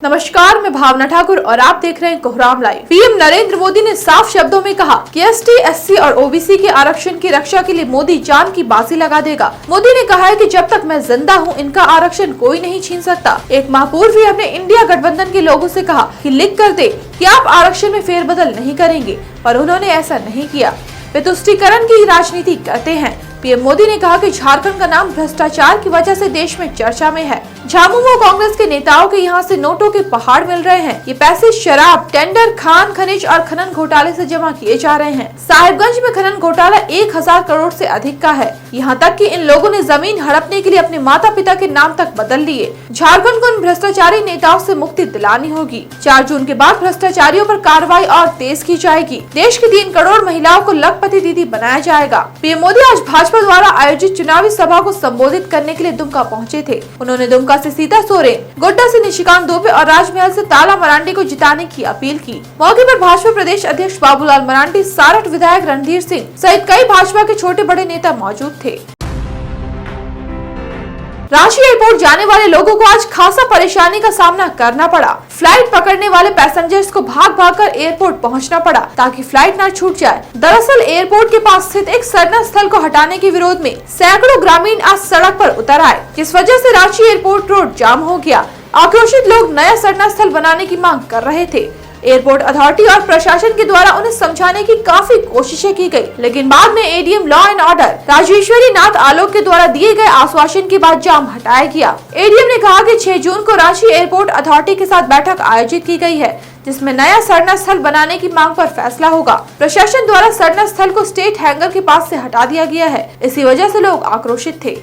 नमस्कार, मैं भावना ठाकुर और आप देख रहे हैं कोहराम लाइव। पीएम नरेंद्र मोदी ने साफ शब्दों में कहा कि एसटी, एससी और ओबीसी के आरक्षण की रक्षा के लिए मोदी जान की बाजी लगा देगा। मोदी ने कहा है कि जब तक मैं जिंदा हूं, इनका आरक्षण कोई नहीं छीन सकता। एक माह पूर्व ही अपने इंडिया गठबंधन के लोगों से कहा कि लिख कर दे कि आप आरक्षण में फेरबदल नहीं करेंगे, पर उन्होंने ऐसा नहीं किया। वे तुष्टीकरण की राजनीति करते हैं। पीएम मोदी ने कहा कि झारखंड का नाम भ्रष्टाचार की वजह से देश में चर्चा में है। झामुमो कांग्रेस के नेताओं के यहाँ से नोटों के पहाड़ मिल रहे हैं। ये पैसे शराब, टेंडर, खान खनिज और खनन घोटाले से जमा किए जा रहे हैं। साहिबगंज में खनन घोटाला 1000 करोड़ से अधिक का है। यहाँ तक कि इन लोगों ने जमीन हड़पने के लिए अपने माता पिता के नाम तक बदल लिए। झारखंड को इन भ्रष्टाचारी नेताओं से मुक्ति दिलानी होगी। 4 जून के बाद भ्रष्टाचारियों पर कार्रवाई और तेज की जाएगी। देश की 3 करोड़ महिलाओं को लखपति दीदी बनाया जाएगा। पीएम मोदी आज भाजपा द्वारा आयोजित चुनावी सभा को संबोधित करने के लिए दुमका पहुँचे थे। उन्होंने दुमका से सीता सोरेन, गोड्डा से निशिकांत दुबे और राजमहल से ताला मरांडी को जिताने की अपील की। मौके पर भाजपा प्रदेश अध्यक्ष बाबूलाल मरांडी, सारठ विधायक रणधीर सिंह सहित कई भाजपा के छोटे बड़े नेता मौजूद थे। रांची एयरपोर्ट जाने वाले लोगों को आज खासा परेशानी का सामना करना पड़ा। फ्लाइट पकड़ने वाले पैसेंजर्स को भाग भागकर एयरपोर्ट पहुंचना पड़ा ताकि फ्लाइट न छूट जाए। दरअसल एयरपोर्ट के पास स्थित एक सरना स्थल को हटाने के विरोध में सैकड़ों ग्रामीण आज सड़क पर उतर आए, जिस वजह से रांची एयरपोर्ट रोड जाम हो गया। आक्रोशित लोग नया सरना स्थल बनाने की मांग कर रहे थे। एयरपोर्ट अथॉरिटी और प्रशासन के द्वारा उन्हें समझाने की काफी कोशिशें की गई, लेकिन बाद में ADM law and order Rajeshwari Nath Alok के द्वारा दिए गए आश्वासन के बाद जाम हटाया गया। एडीएम ने कहा कि 6 जून को रांची एयरपोर्ट अथॉरिटी के साथ बैठक आयोजित की गई है, जिसमें नया सरना स्थल बनाने की मांग पर फैसला होगा। प्रशासन द्वारा सरना स्थल को स्टेट हैंगर के पास से हटा दिया गया है। इसी वजह से लोग आक्रोशित थे।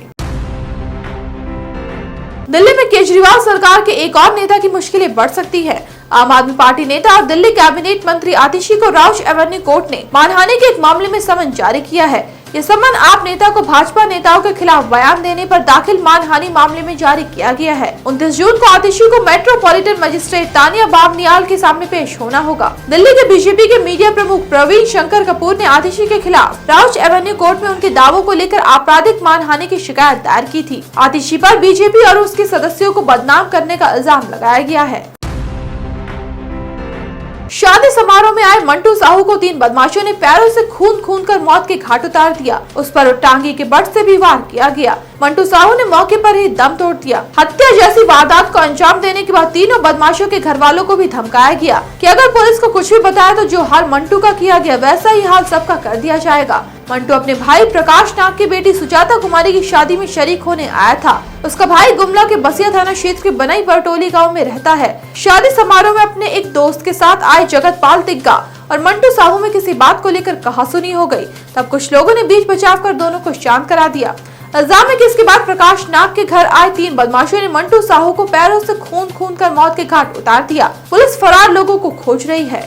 दिल्ली में केजरीवाल सरकार के एक और नेता की मुश्किलें बढ़ सकती है। आम आदमी पार्टी नेता और दिल्ली कैबिनेट मंत्री आतिशी को राउज एवेन्यू कोर्ट ने मानहानि के एक मामले में समन जारी किया है। ये समन आप नेता को भाजपा नेताओं के खिलाफ बयान देने पर दाखिल मानहानि मामले में जारी किया गया है। 29 जून को आतिशी को मेट्रोपॉलिटन मजिस्ट्रेट तानिया बाबनियाल के सामने पेश होना होगा। दिल्ली के बीजेपी के मीडिया प्रमुख प्रवीण शंकर कपूर ने आतिशी के खिलाफ राउज एवेन्यू कोर्ट में उनके दावों को लेकर आपराधिक मानहानि की शिकायत दायर की थी। आतिशी पर बीजेपी और उसके सदस्यों को बदनाम करने का इल्जाम लगाया गया है। शादी समारोह में आए मंटू साहू को 3 बदमाशों ने पैरों से खून कर मौत के घाट उतार दिया। उस पर टांगी के बट से भी वार किया गया। मंटू साहू ने मौके पर ही दम तोड़ दिया। हत्या जैसी वारदात को अंजाम देने के बाद तीनों बदमाशों के घर वालों को भी धमकाया गया कि अगर पुलिस को कुछ भी बताया तो जो हाल मंटू का किया गया वैसा ही हाल सबका कर दिया जाएगा। मंटू अपने भाई प्रकाश नाग की बेटी सुजाता कुमारी की शादी में शरीक होने आया था। उसका भाई गुमला के बसिया थाना क्षेत्र के बनई बरटोली गांव में रहता है। शादी समारोह में अपने एक दोस्त के साथ आए जगतपाल तिग्गा और मंटू साहू में किसी बात को लेकर कहासुनी हो गई। तब कुछ लोगों ने बीच बचाव कर दोनों को शांत करा दिया। इल्जाम है कि इसके बाद प्रकाश नाग के घर आए 3 बदमाशों ने मंटू साहू को पैरों से खून कर मौत के घाट उतार दिया। पुलिस फरार लोगों को खोज रही है।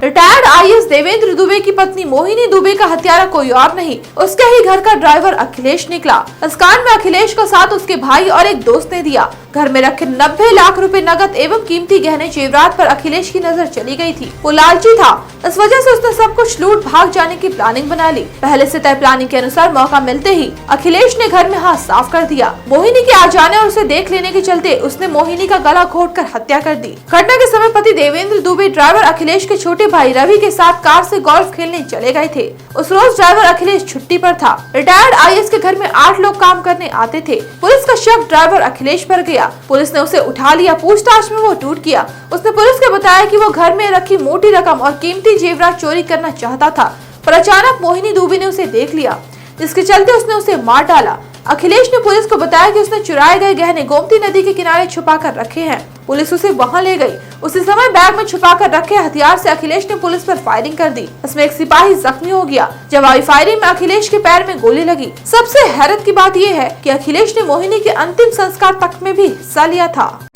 रिटायर्ड आईएएस देवेंद्र दुबे की पत्नी मोहिनी दुबे का हत्यारा कोई और नहीं, उसके ही घर का ड्राइवर अखिलेश निकला। इस कांड में अखिलेश का साथ उसके भाई और एक दोस्त ने दिया। घर में रखे 90 लाख रुपए नकद एवं कीमती गहने जेवरात पर अखिलेश की नजर चली गई थी। वो लालची था, इस वजह से उसने सब कुछ लूट भाग जाने की प्लानिंग बना ली। पहले से तय प्लानिंग के अनुसार मौका मिलते ही अखिलेश ने घर में हाथ साफ कर दिया। मोहिनी के आ जाने और उसे देख लेने के चलते उसने मोहिनी का गला घोंटकर हत्या कर दी। घटना के समय पति देवेंद्र दुबे ड्राइवर अखिलेश के छोटे भाई रवि के साथ कार से गोल्फ खेलने चले गए थे। उस रोज ड्राइवर अखिलेश छुट्टी पर था। रिटायर्ड आईएएस के घर में 8 लोग काम करने आते थे। पुलिस का शक ड्राइवर अखिलेश पर गया। पुलिस ने उसे उठा लिया। पूछताछ में वो टूट गया। उसने पुलिस को बताया कि वो घर में रखी मोटी रकम और कीमती जेवरात चोरी करना चाहता था, पर अचानक मोहिनी दुबे ने उसे देख लिया, जिसके चलते उसने उसे मार डाला। अखिलेश ने पुलिस को बताया कि उसने चुराए गए गहने गोमती नदी के किनारे छुपा कर रखे हैं। पुलिस उसे वहां ले गई। उसी समय बैग में छुपा कर रखे हथियार से अखिलेश ने पुलिस पर फायरिंग कर दी। इसमें एक सिपाही जख्मी हो गया। जवाबी फायरिंग में अखिलेश के पैर में गोली लगी। सबसे हैरत की बात यह है कि अखिलेश ने मोहिनी के अंतिम संस्कार तक में भी हिस्सा लिया था।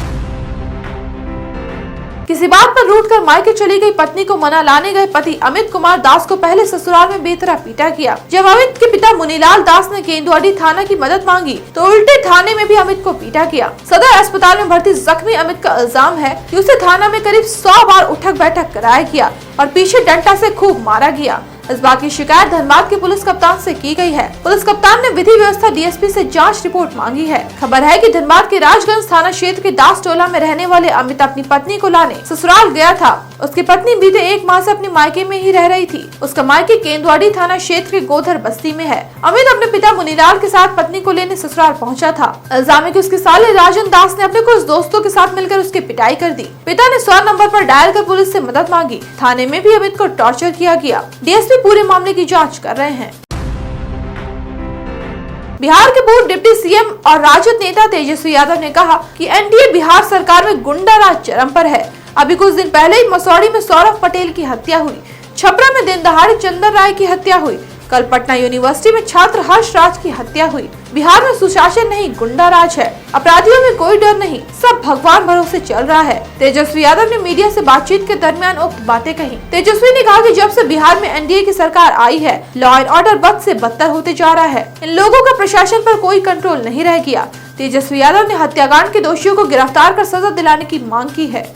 किसी बात पर रूठकर मायके चली गई पत्नी को मना लाने गए पति अमित कुमार दास को पहले ससुराल में बेतरह पीटा गया। जब अमित के पिता मुनीलाल दास ने केंदुआडी थाना की मदद मांगी तो उल्टे थाने में भी अमित को पीटा गया। सदर अस्पताल में भर्ती जख्मी अमित का इल्जाम है कि उसे थाना में करीब 100 बार उठक बैठक कराया गया और पीछे डंडा से खूब मारा गया। इस बात की शिकायत धनबाद के पुलिस कप्तान से की गई है। पुलिस कप्तान ने विधि व्यवस्था डीएसपी से जांच रिपोर्ट मांगी है। खबर है कि धनबाद के राजगंज थाना क्षेत्र के दास टोला में रहने वाले अमित अपनी पत्नी को लाने ससुराल गया था। उसकी पत्नी बीते 1 माह से अपने मायके में ही रह रही थी। उसका मायके केंदुआड़ी थाना क्षेत्र के गोधर बस्ती में है। अमित अपने पिता मुनीलाल के साथ पत्नी को लेने ससुराल पहुंचा था। इल्जाम है कि उसके साले राजन दास ने अपने कुछ दोस्तों के साथ मिलकर उसकी पिटाई कर दी। पिता ने 100 नंबर पर डायल कर पुलिस से मदद मांगी। थाने में भी अमित को टॉर्चर किया गया। डीएसपी पूरे मामले की जाँच कर रहे हैं। बिहार के पूर्व डिप्टी सीएम और राजद नेता तेजस्वी यादव ने कहा कि एनडीए बिहार सरकार में गुंडा राज चरम पर है। अभी कुछ दिन पहले ही मसौड़ी में सौरभ पटेल की हत्या हुई। छपरा में दिन दहाड़े चंदन राय की हत्या हुई। कल पटना यूनिवर्सिटी में छात्र हर्ष राज की हत्या हुई। बिहार में सुशासन नहीं, गुंडा राज है। अपराधियों में कोई डर नहीं, सब भगवान भरोसे चल रहा है। तेजस्वी यादव ने मीडिया से बातचीत के दरमियान उक्त बातें कही। तेजस्वी ने कहा कि जब से बिहार में एनडीए की सरकार आई है, लॉ एंड ऑर्डर बद से बदतर होते जा रहा है। इन लोगों का प्रशासन पर कोई कंट्रोल नहीं रह गया। तेजस्वी यादव ने हत्याकांड के दोषियों को गिरफ्तार कर सजा दिलाने की मांग की है।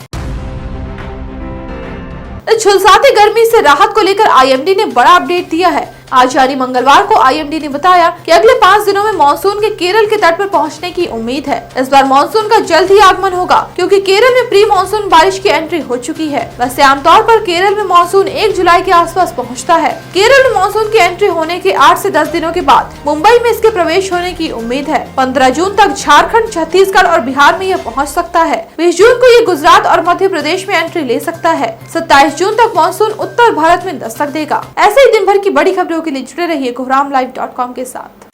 झुलसाती गर्मी से राहत को लेकर आईएमडी ने बड़ा अपडेट दिया है। आज यानी मंगलवार को आईएमडी ने बताया कि अगले 5 दिनों में मानसून के केरल के तट पर पहुंचने की उम्मीद है। इस बार मानसून का जल्द ही आगमन होगा क्योंकि केरल में प्री मानसून बारिश की एंट्री हो चुकी है। वैसे आमतौर पर केरल में मानसून 1 जुलाई के आसपास पहुंचता है। केरल में मानसून की एंट्री होने के 8 से 10 दिनों के बाद मुंबई में इसके प्रवेश होने की उम्मीद है। 15 जून तक झारखंड, छत्तीसगढ़ और बिहार में यह पहुँच सकता है। 20 जून को ये गुजरात और मध्य प्रदेश में एंट्री ले सकता है। 27 जून तक मानसून उत्तर भारत में दस्तक देगा। ऐसे ही दिन भर की बड़ी खबरों के लिए जुड़े रहिए कोहरामलाइव.com के साथ।